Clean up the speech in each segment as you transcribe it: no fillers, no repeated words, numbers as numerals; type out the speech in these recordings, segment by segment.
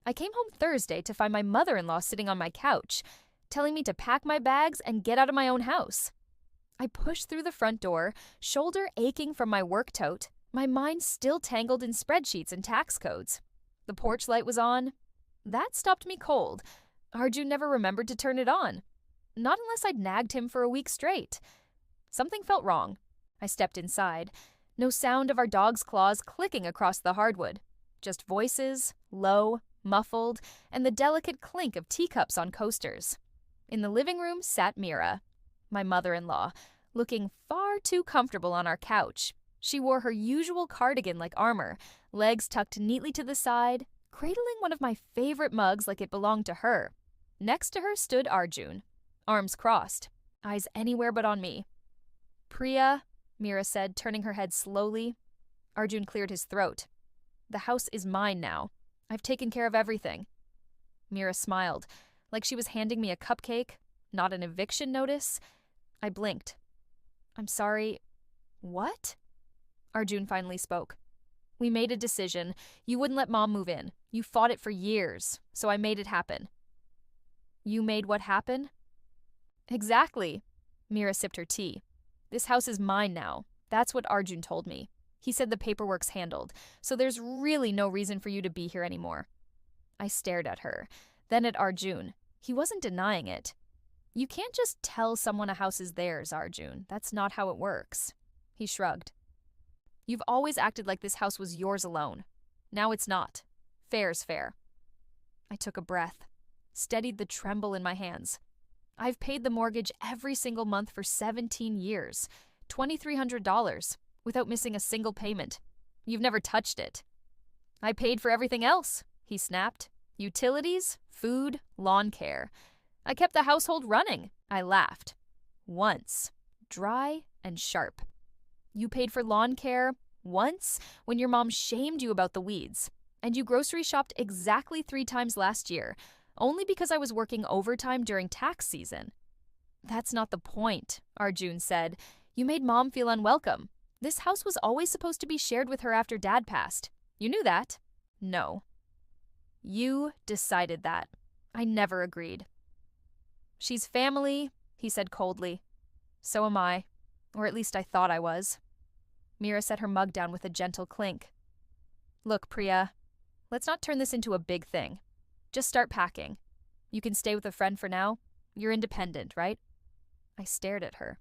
I came home Thursday to find my mother-in-law sitting on my couch, telling me to pack my bags and get out of my own house. I pushed through the front door, shoulder aching from my work tote, my mind still tangled in spreadsheets and tax codes. The porch light was on. That stopped me cold. Arjun never remembered to turn it on. Not unless I'd nagged him for a week straight. Something felt wrong. I stepped inside. No sound of our dog's claws clicking across the hardwood. Just voices, low, muffled, and the delicate clink of teacups on coasters. In the living room sat Meera, my mother-in-law, looking far too comfortable on our couch. She wore her usual cardigan like armor, legs tucked neatly to the side, cradling one of my favorite mugs like it belonged to her. Next to her stood Arjun, arms crossed, eyes anywhere but on me. "Priya," Meera said, turning her head slowly. Arjun cleared his throat. "The house is mine now. I've taken care of everything." Meera smiled, like she was handing me a cupcake, not an eviction notice. I blinked. "I'm sorry. What?" Arjun finally spoke. "We made a decision. You wouldn't let Mom move in. You fought it for years, so I made it happen." "You made what happen?" "Exactly." Meera sipped her tea. "This house is mine now. That's what Arjun told me. He said the paperwork's handled, so there's really no reason for you to be here anymore." I stared at her, then at Arjun. He wasn't denying it. "You can't just tell someone a house is theirs, Arjun. That's not how it works." He shrugged. "You've always acted like this house was yours alone. Now it's not. Fair's fair." I took a breath, steadied the tremble in my hands. "I've paid the mortgage every single month for 17 years, $2,300, without missing a single payment. You've never touched it." "I paid for everything else," he snapped. "Utilities, food, lawn care. I kept the household running." I laughed. "Once. Dry and sharp. You paid for lawn care once when your mom shamed you about the weeds, and you grocery shopped exactly 3 times last year, only because I was working overtime during tax season." "That's not the point," Arjun said. "You made Mom feel unwelcome. This house was always supposed to be shared with her after Dad passed. You knew that." "No." "You decided that. I never agreed." "She's family," he said coldly. "So am I. Or at least I thought I was." Meera set her mug down with a gentle clink. "Look, Priya, let's not turn this into a big thing. Just start packing. You can stay with a friend for now. You're independent, right?" I stared at her.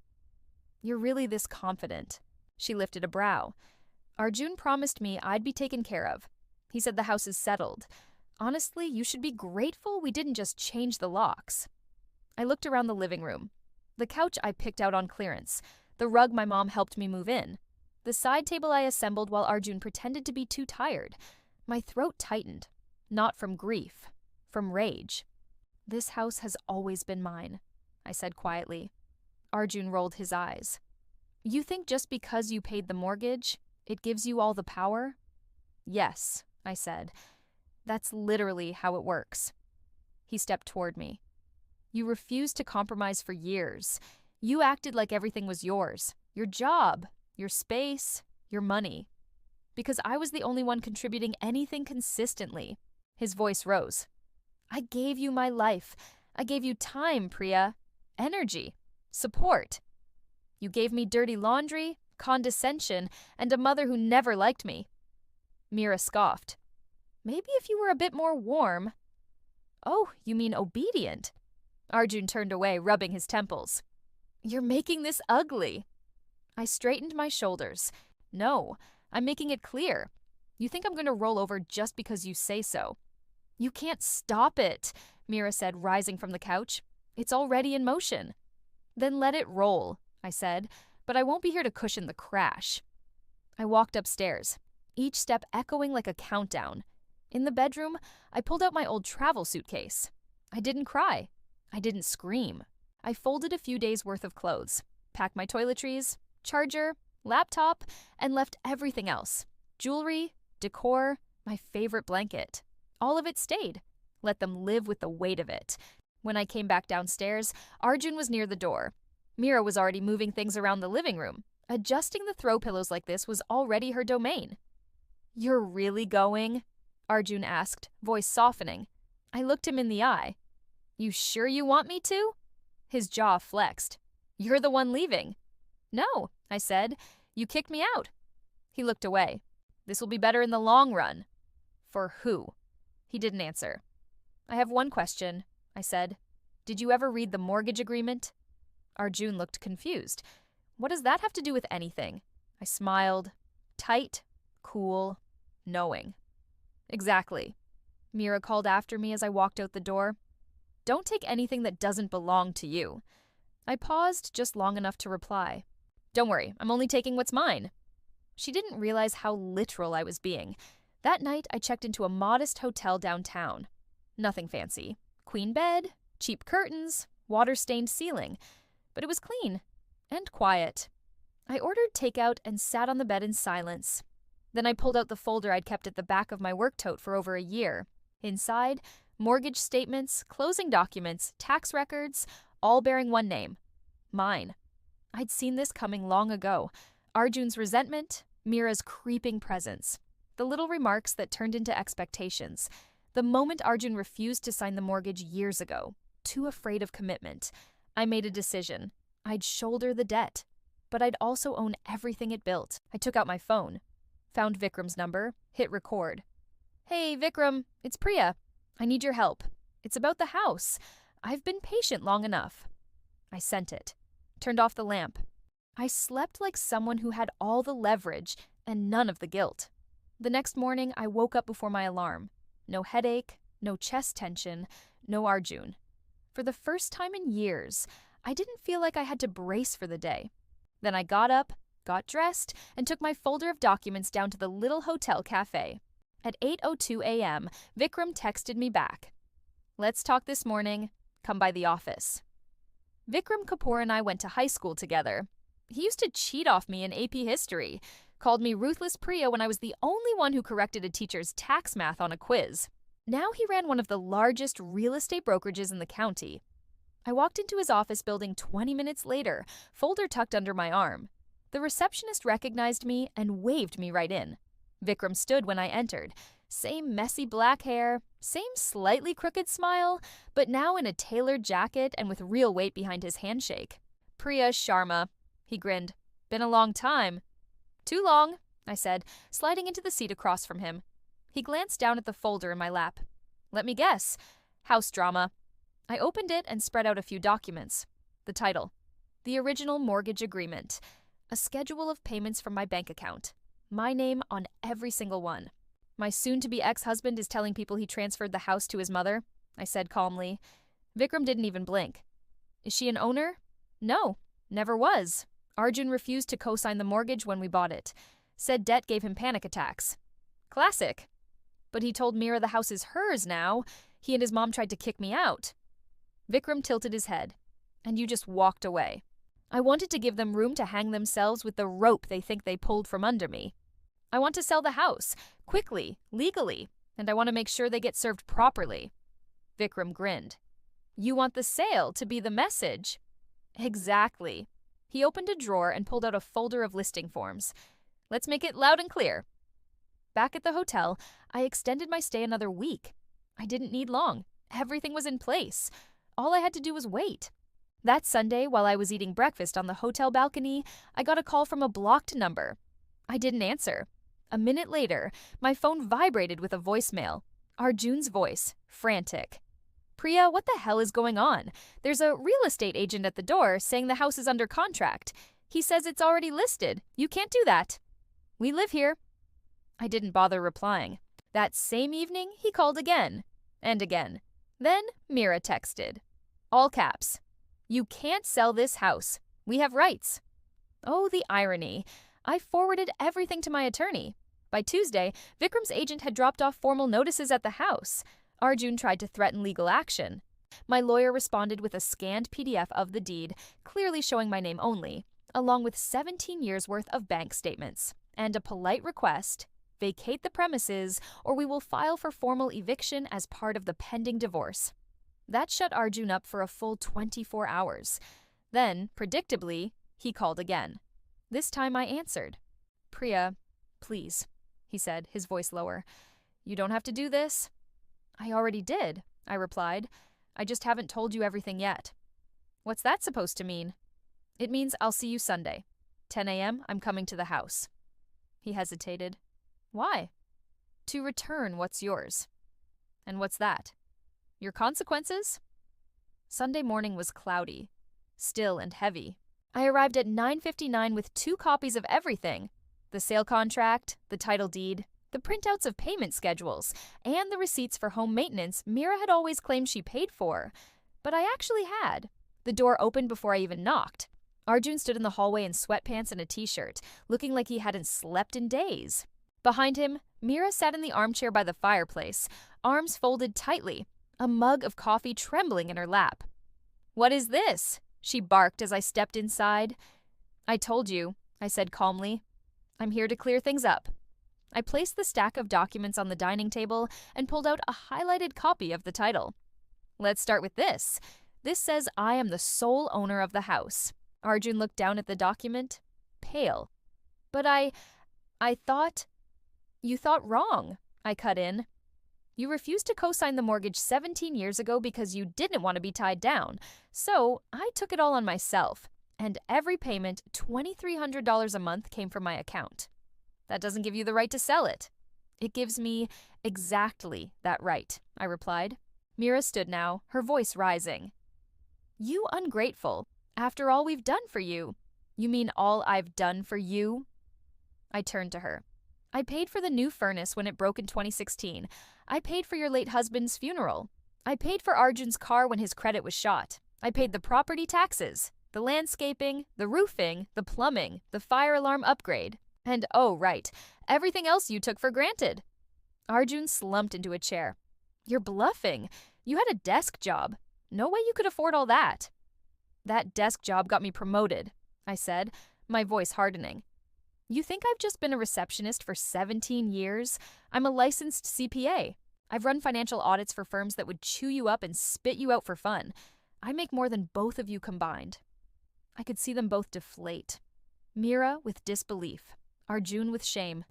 "You're really this confident?" She lifted a brow. "Arjun promised me I'd be taken care of. He said the house is settled. Honestly, you should be grateful we didn't just change the locks." I looked around the living room. The couch I picked out on clearance. The rug my mom helped me move in. The side table I assembled while Arjun pretended to be too tired. My throat tightened. Not from grief. From rage. "This house has always been mine," I said quietly. Arjun rolled his eyes. "You think just because you paid the mortgage, it gives you all the power?" "Yes," I said. "That's literally how it works." He stepped toward me. "You refused to compromise for years. You acted like everything was yours. Your job, your space, your money. Because I was the only one contributing anything consistently." His voice rose. "I gave you my life. I gave you time, Priya. Energy. Support. You gave me dirty laundry, condescension, and a mother who never liked me." Meera scoffed. "Maybe if you were a bit more warm." "Oh, you mean obedient?" Arjun turned away, rubbing his temples. "You're making this ugly." I straightened my shoulders. "No, I'm making it clear. You think I'm going to roll over just because you say so." "You can't stop it," Meera said, rising from the couch. "It's already in motion." "Then let it roll," I said, "but I won't be here to cushion the crash." I walked upstairs, each step echoing like a countdown. In the bedroom, I pulled out my old travel suitcase. I didn't cry. I didn't scream. I folded a few days' worth of clothes, packed my toiletries, charger, laptop, and left everything else. Jewelry, decor, my favorite blanket. All of it stayed. Let them live with the weight of it. When I came back downstairs, Arjun was near the door. Meera was already moving things around the living room. Adjusting the throw pillows like this was already her domain. "You're really going?" Arjun asked, voice softening. I looked him in the eye. You sure you want me to? His jaw flexed. You're the one leaving. No, I said. You kicked me out. He looked away. This will be better in the long run. For who? He didn't answer. I have one question, I said. Did you ever read the mortgage agreement? Arjun looked confused. What does that have to do with anything? I smiled. Tight, cool, knowing. Exactly. Meera called after me as I walked out the door. Don't take anything that doesn't belong to you. I paused just long enough to reply. Don't worry, I'm only taking what's mine. She didn't realize how literal I was being. That night, I checked into a modest hotel downtown. Nothing fancy. Queen bed, cheap curtains, water-stained ceiling. But it was clean and quiet. I ordered takeout and sat on the bed in silence. Then I pulled out the folder I'd kept at the back of my work tote for over a year. Inside, mortgage statements, closing documents, tax records, all bearing one name. Mine. I'd seen this coming long ago. Arjun's resentment, Meera's creeping presence. The little remarks that turned into expectations. The moment Arjun refused to sign the mortgage years ago, too afraid of commitment, I made a decision. I'd shoulder the debt, but I'd also own everything it built. I took out my phone, found Vikram's number, hit record. Hey, Vikram, it's Priya. I need your help. It's about the house. I've been patient long enough. I sent it, turned off the lamp. I slept like someone who had all the leverage and none of the guilt. The next morning, I woke up before my alarm. No headache, no chest tension, no Arjun. For the first time in years, I didn't feel like I had to brace for the day. Then I got up, got dressed, and took my folder of documents down to the little hotel cafe. At 8:02 a.m., Vikram texted me back. Let's talk this morning. Come by the office. Vikram Kapoor and I went to high school together. He used to cheat off me in AP history, called me Ruthless Priya when I was the only one who corrected a teacher's tax math on a quiz. Now he ran one of the largest real estate brokerages in the county. I walked into his office building 20 minutes later, folder tucked under my arm. The receptionist recognized me and waved me right in. Vikram stood when I entered. Same messy black hair, same slightly crooked smile, but now in a tailored jacket and with real weight behind his handshake. Priya Sharma. He grinned. Been a long time. Too long, I said, sliding into the seat across from him. He glanced down at the folder in my lap. Let me guess. House drama. I opened it and spread out a few documents. The title. The original mortgage agreement. A schedule of payments from my bank account. My name on every single one. My soon-to-be ex-husband is telling people he transferred the house to his mother, I said calmly. Vikram didn't even blink. Is she an owner? No, never was. Arjun refused to co-sign the mortgage when we bought it. Said debt gave him panic attacks. Classic. But he told Meera the house is hers now. He and his mom tried to kick me out. Vikram tilted his head. And you just walked away. I wanted to give them room to hang themselves with the rope they think they pulled from under me. I want to sell the house, quickly, legally, and I want to make sure they get served properly. Vikram grinned. You want the sale to be the message? Exactly. He opened a drawer and pulled out a folder of listing forms. Let's make it loud and clear. Back at the hotel, I extended my stay another week. I didn't need long. Everything was in place. All I had to do was wait. That Sunday, while I was eating breakfast on the hotel balcony, I got a call from a blocked number. I didn't answer. A minute later, my phone vibrated with a voicemail. Arjun's voice, frantic. Priya, what the hell is going on? There's a real estate agent at the door saying the house is under contract. He says it's already listed. You can't do that. We live here. I didn't bother replying. That same evening, he called again. And again. Then Meera texted. All caps. You can't sell this house. We have rights. Oh, the irony. I forwarded everything to my attorney. By Tuesday, Vikram's agent had dropped off formal notices at the house. Arjun tried to threaten legal action. My lawyer responded with a scanned PDF of the deed, clearly showing my name only, along with 17 years' worth of bank statements, and a polite request, vacate the premises or we will file for formal eviction as part of the pending divorce. That shut Arjun up for a full 24 hours. Then, predictably, he called again. This time I answered. Priya, please, he said, his voice lower. You don't have to do this. I already did, I replied. I just haven't told you everything yet. What's that supposed to mean? It means I'll see you Sunday. 10 a.m., I'm coming to the house. He hesitated. Why? To return what's yours. And what's that? Your consequences? Sunday morning was cloudy, still and heavy. I arrived at 9:59 with 2 copies of everything. The sale contract, the title deed, the printouts of payment schedules, and the receipts for home maintenance Meera had always claimed she paid for. But I actually had. The door opened before I even knocked. Arjun stood in the hallway in sweatpants and a t-shirt, looking like he hadn't slept in days. Behind him, Meera sat in the armchair by the fireplace, arms folded tightly, a mug of coffee trembling in her lap. "What is this?" she barked as I stepped inside. "I told you," I said calmly. "I'm here to clear things up." I placed the stack of documents on the dining table and pulled out a highlighted copy of the title. "Let's start with this. This says I am the sole owner of the house." Arjun looked down at the document, pale. "But I thought—" "You thought wrong," I cut in. "You refused to co-sign the mortgage 17 years ago because you didn't want to be tied down. So I took it all on myself, and every payment, $2,300 a month, came from my account. That doesn't give you the right to sell it." "It gives me exactly that right," I replied. Meera stood now, her voice rising. "You ungrateful. After all we've done for you. You mean all I've done for you?" I turned to her. "I paid for the new furnace when it broke in 2016. I paid for your late husband's funeral. I paid for Arjun's car when his credit was shot. I paid the property taxes, the landscaping, the roofing, the plumbing, the fire alarm upgrade. And oh, right, everything else you took for granted." Arjun slumped into a chair. "You're bluffing. You had a desk job. No way you could afford all that." "That desk job got me promoted," I said, my voice hardening. "You think I've just been a receptionist for 17 years? I'm a licensed CPA. I've run financial audits for firms that would chew you up and spit you out for fun. I make more than both of you combined." I could see them both deflate. Meera with disbelief, Arjun with shame.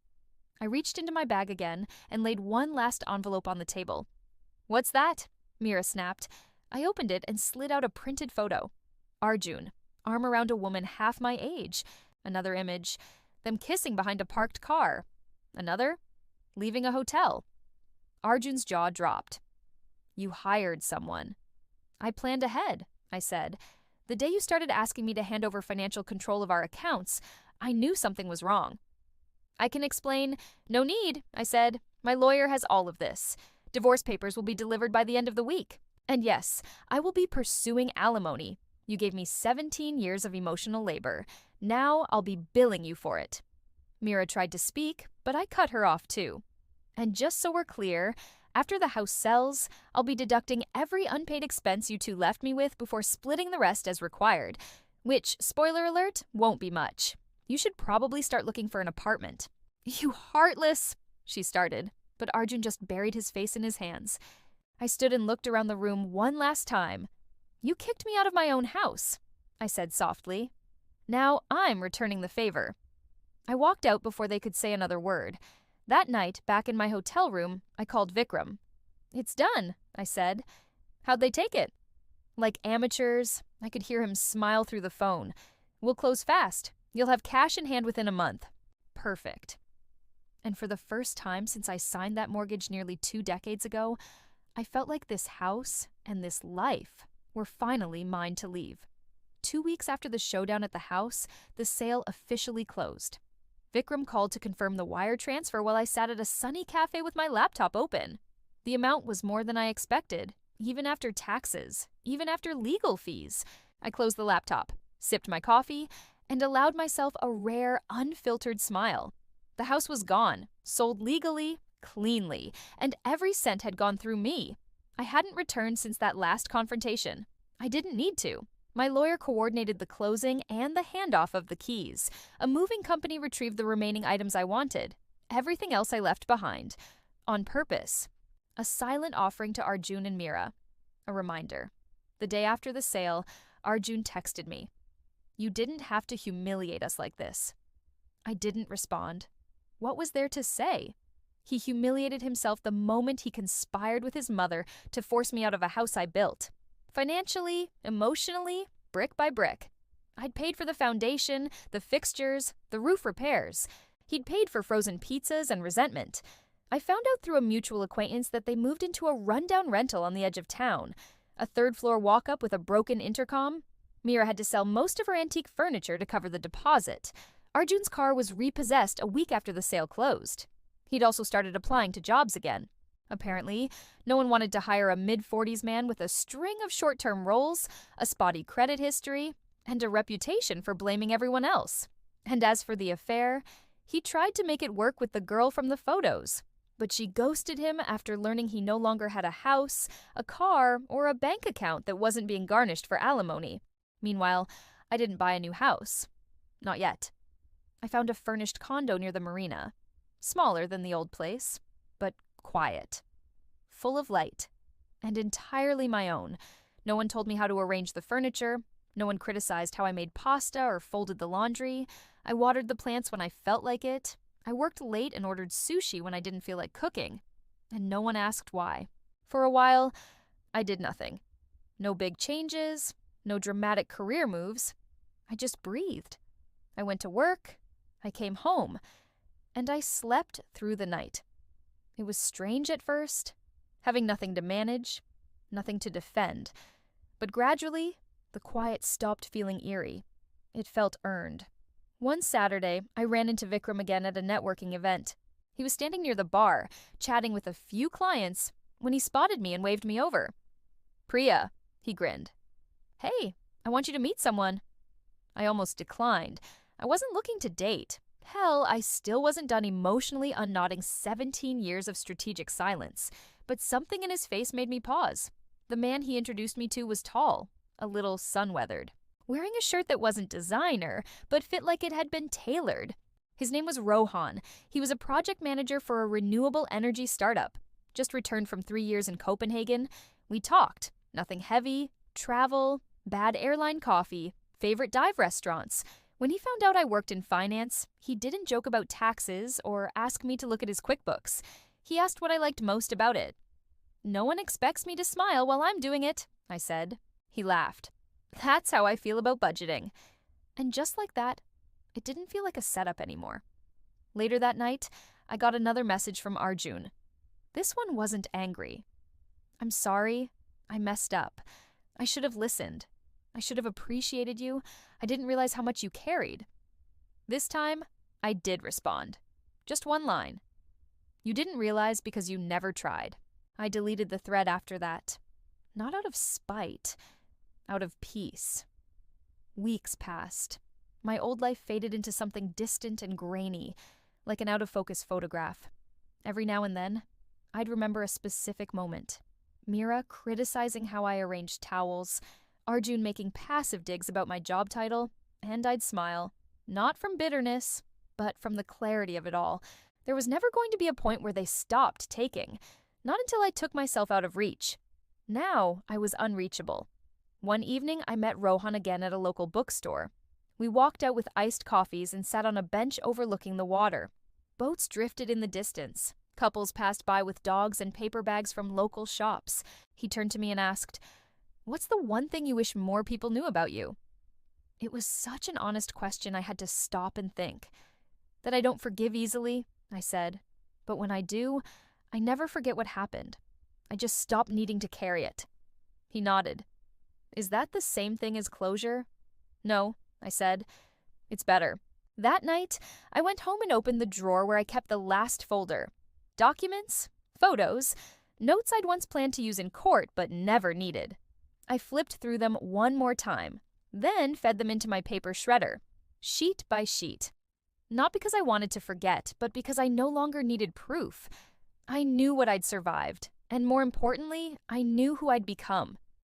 I reached into my bag again and laid one last envelope on the table. "What's that?" Meera snapped. I opened it and slid out a printed photo. Arjun, arm around a woman half my age. Another image. Them kissing behind a parked car. Another. Leaving a hotel. Arjun's jaw dropped. "You hired someone." "I planned ahead," I said. "The day you started asking me to hand over financial control of our accounts, I knew something was wrong." "I can explain." "No need," I said. "My lawyer has all of this. Divorce papers will be delivered by the end of the week. And yes, I will be pursuing alimony. You gave me 17 years of emotional labor. Now I'll be billing you for it." Meera tried to speak, but I cut her off too. "And just so we're clear, after the house sells, I'll be deducting every unpaid expense you two left me with before splitting the rest as required, which, spoiler alert, won't be much. You should probably start looking for an apartment." "You heartless," she started, but Arjun just buried his face in his hands. I stood and looked around the room one last time. "You kicked me out of my own house," I said softly. "Now I'm returning the favor." I walked out before they could say another word. That night, back in my hotel room, I called Vikram. "It's done," I said. "How'd they take it?" "Like amateurs." I could hear him smile through the phone. "We'll close fast. You'll have cash in hand within a month." Perfect. And for the first time since I signed that mortgage nearly 2 decades ago, I felt like this house and this life were finally mine to leave. 2 weeks after the showdown at the house, the sale officially closed. Vikram called to confirm the wire transfer while I sat at a sunny cafe with my laptop open. The amount was more than I expected, even after taxes, even after legal fees. I closed the laptop, sipped my coffee, and allowed myself a rare, unfiltered smile. The house was gone, sold legally, cleanly, and every cent had gone through me. I hadn't returned since that last confrontation. I didn't need to. My lawyer coordinated the closing and the handoff of the keys. A moving company retrieved the remaining items I wanted. Everything else I left behind. On purpose. A silent offering to Arjun and Meera. A reminder. The day after the sale, Arjun texted me. "You didn't have to humiliate us like this." I didn't respond. What was there to say? He humiliated himself the moment he conspired with his mother to force me out of a house I built. Financially, emotionally, brick by brick. I'd paid for the foundation, the fixtures, the roof repairs. He'd paid for frozen pizzas and resentment. I found out through a mutual acquaintance that they moved into a rundown rental on the edge of town. A third-floor walk-up with a broken intercom. Meera had to sell most of her antique furniture to cover the deposit. Arjun's car was repossessed a week after the sale closed. He'd also started applying to jobs again. Apparently, no one wanted to hire a mid-40s man with a string of short-term roles, a spotty credit history, and a reputation for blaming everyone else. And as for the affair, he tried to make it work with the girl from the photos. But she ghosted him after learning he no longer had a house, a car, or a bank account that wasn't being garnished for alimony. Meanwhile, I didn't buy a new house. Not yet. I found a furnished condo near the marina. Smaller than the old place, but quiet. Full of light. And entirely my own. No one told me how to arrange the furniture. No one criticized how I made pasta or folded the laundry. I watered the plants when I felt like it. I worked late and ordered sushi when I didn't feel like cooking. And no one asked why. For a while, I did nothing. No big changes, no dramatic career moves. I just breathed. I went to work. I came home. And I slept through the night. It was strange at first, having nothing to manage, nothing to defend. But gradually, the quiet stopped feeling eerie. It felt earned. One Saturday, I ran into Vikram again at a networking event. He was standing near the bar, chatting with a few clients, when he spotted me and waved me over. "Priya," he grinned. "Hey, I want you to meet someone." I almost declined. I wasn't looking to date. Hell, I still wasn't done emotionally unknotting 17 years of strategic silence. But something in his face made me pause. The man he introduced me to was tall, a little sun-weathered, wearing a shirt that wasn't designer, but fit like it had been tailored. His name was Rohan. He was a project manager for a renewable energy startup. Just returned from 3 years in Copenhagen. We talked. Nothing heavy, travel, bad airline coffee, favorite dive restaurants. When he found out I worked in finance, he didn't joke about taxes or ask me to look at his QuickBooks. He asked what I liked most about it. "No one expects me to smile while I'm doing it," I said. He laughed. "That's how I feel about budgeting." And just like that, it didn't feel like a setup anymore. Later that night, I got another message from Arjun. This one wasn't angry. "I'm sorry. I messed up. I should have listened. I should have appreciated you. I didn't realize how much you carried." This time, I did respond. Just one line. "You didn't realize because you never tried." I deleted the thread after that. Not out of spite, out of peace. Weeks passed. My old life faded into something distant and grainy, like an out-of-focus photograph. Every now and then, I'd remember a specific moment. Meera criticizing how I arranged towels, Arjun making passive digs about my job title, and I'd smile. Not from bitterness, but from the clarity of it all. There was never going to be a point where they stopped taking. Not until I took myself out of reach. Now, I was unreachable. One evening, I met Rohan again at a local bookstore. We walked out with iced coffees and sat on a bench overlooking the water. Boats drifted in the distance. Couples passed by with dogs and paper bags from local shops. He turned to me and asked, "What's the one thing you wish more people knew about you?" It was such an honest question I had to stop and think. "That I don't forgive easily," I said. "But when I do, I never forget what happened. I just stop needing to carry it." He nodded. "Is that the same thing as closure?" "No," I said. "It's better." That night, I went home and opened the drawer where I kept the last folder. Documents, photos, notes I'd once planned to use in court but never needed. I flipped through them one more time, then fed them into my paper shredder, sheet by sheet. Not because I wanted to forget, but because I no longer needed proof. I knew what I'd survived, and more importantly, I knew who I'd become.